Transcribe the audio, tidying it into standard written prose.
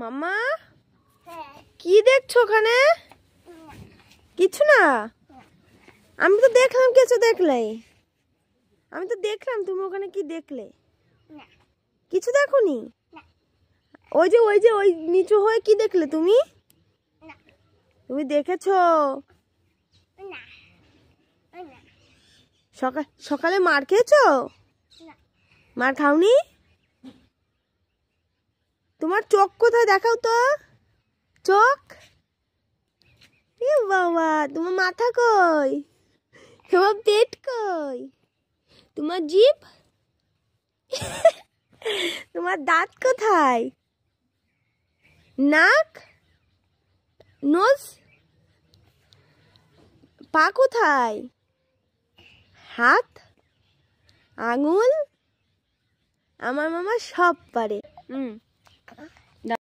মামা কি দেখছো ওখানে? কিছু না। আমি তো দেখলাম কিছু দেখলে। আমি তো দেখলাম তুমি ওখানে কি দেখলে। কিছু দেখোনি? ওই নিচু হয়ে কি দেখলে তুমি? তুমি দেখেছো? সকালে মার খেয়েছো? মার খাওনি? তোমার চোখ কোথায় দেখাও তো? চোখ? এ বাবা, তোমার মাথা কই? তোমার পেট কই? তোমার জিভ? তোমার দাঁত কোথায়? নাক? নোজ? পা কোথায়? হাত? আঙুল? আমার মামা সব পারে।